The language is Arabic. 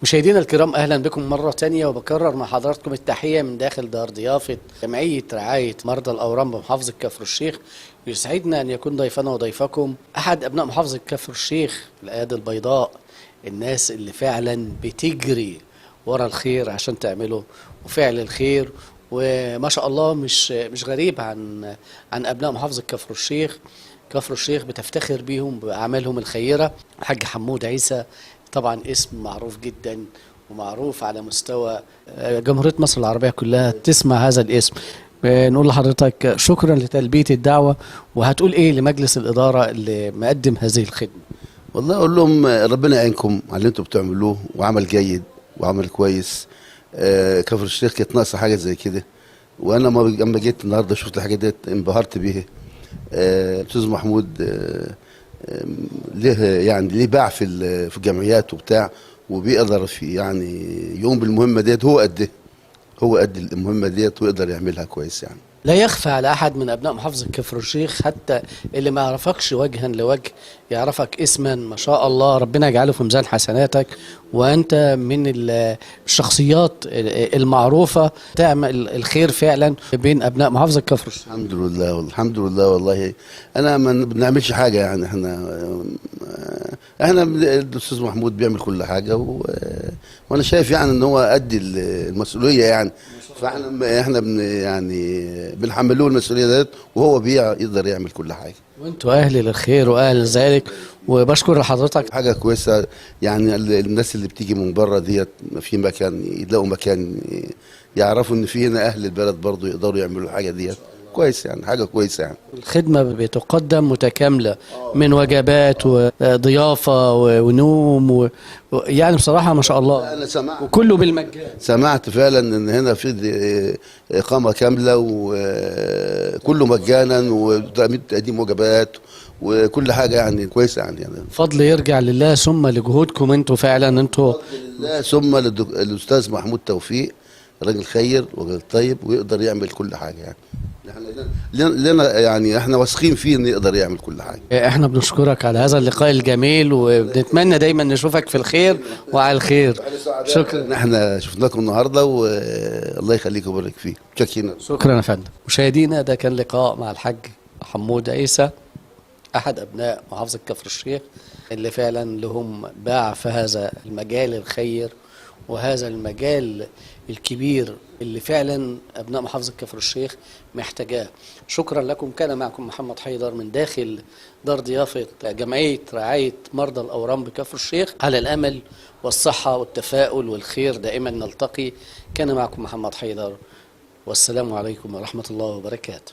مشاهدينا الكرام، أهلا بكم مرة تانية، وبكرر مع حضراتكم التحية من داخل دار ضيافة جمعية رعاية مرضى الأورام بمحافظة كفر الشيخ. يسعدنا أن يكون ضيفنا وضيفكم أحد أبناء محافظة كفر الشيخ، الأيادي البيضاء، الناس اللي فعلا بتجري ورا الخير عشان تعمله وفعل الخير. وما شاء الله مش غريب عن أبناء محافظة كفر الشيخ. كفر الشيخ بتفتخر بيهم بأعمالهم الخيرة. الحاج حمود عيسى طبعا اسم معروف جدا ومعروف على مستوى جمهورية مصر العربية كلها تسمع هذا الاسم. نقول لحضرتك شكرا لتلبية الدعوة، وهتقول ايه لمجلس الإدارة اللي مقدم هذه الخدمة؟ والله اقول لهم ربنا يعينكم على اللي انتم بتعملوه، وعمل جيد وعمل كويس. كفر الشيخ كانت ناقصه حاجه زي كده، وانا لما جيت النهارده شفت الحاجه ديت انبهرت بيها. استاذ محمود ليه باع في الجمعيات وبتاع، وبيقدر في يعني يقوم بالمهمه ديت. هو قد المهمه ديت ويقدر يعملها كويس يعني. لا يخفى على أحد من أبناء محافظة كفر الشيخ، حتى اللي ما يعرفكش وجها لوجه يعرفك اسما. ما شاء الله، ربنا يجعله في ميزان حسناتك، وأنت من الشخصيات المعروفة تعمل الخير فعلا بين أبناء محافظة كفر الشيخ. الحمد لله الحمد لله. والله أنا ما بنعملش حاجة يعني، احنا الأستاذ محمود بيعمل كل حاجة، وأنا شايف يعني إن هو قد المسؤولية يعني. فاحنا يعني بنحملوه المسؤوليه ديت، وهو بيقدر يعمل كل حاجه. وانتوا اهل للخير واهل ذلك، وبشكر لحضرتك. حاجه كويسه يعني. الناس اللي بتيجي من بره ديت في مكان يلاقوا مكان، يعرفوا ان في هنا اهل البلد برضو يقدروا يعملوا الحاجه ديت كويس يعني. حاجه كويسه يعني. الخدمه بتقدم متكامله من وجبات وضيافه ونوم يعني بصراحه ما شاء الله. انا سمعت وكله بالمجان. سمعت فعلا ان هنا في اقامه كامله وكله مجانا، وتقديم وجبات وكل حاجه يعني كويسه يعني. فضل يرجع لله ثم لجهودكم انتوا فعلا. انتوا فضل لله ثم للاستاذ محمود توفيق، راجل خير وراجل طيب ويقدر يعمل كل حاجه يعني. لنا يعني احنا واثقين فيه انه يقدر يعمل كل حاجه. احنا بنشكرك على هذا اللقاء الجميل، وبنتمنى دايما نشوفك في الخير وعلى الخير. شكرا. احنا شفناكم النهارده، والله يخليك ويبارك فيك. شكرا يا فندم. مشاهدينا، ده كان لقاء مع الحاج حمود عيسى، احد ابناء محافظه كفر الشيخ، اللي فعلا لهم باع في هذا المجال الخير وهذا المجال الكبير اللي فعلا أبناء محافظة كفر الشيخ محتاجاه. شكرا لكم. كان معكم محمد حيدر من داخل دار ضيافة جمعية رعاية مرضى الأورام بكفر الشيخ. على الأمل والصحة والتفاؤل والخير دائما نلتقي. كان معكم محمد حيدر، والسلام عليكم ورحمة الله وبركاته.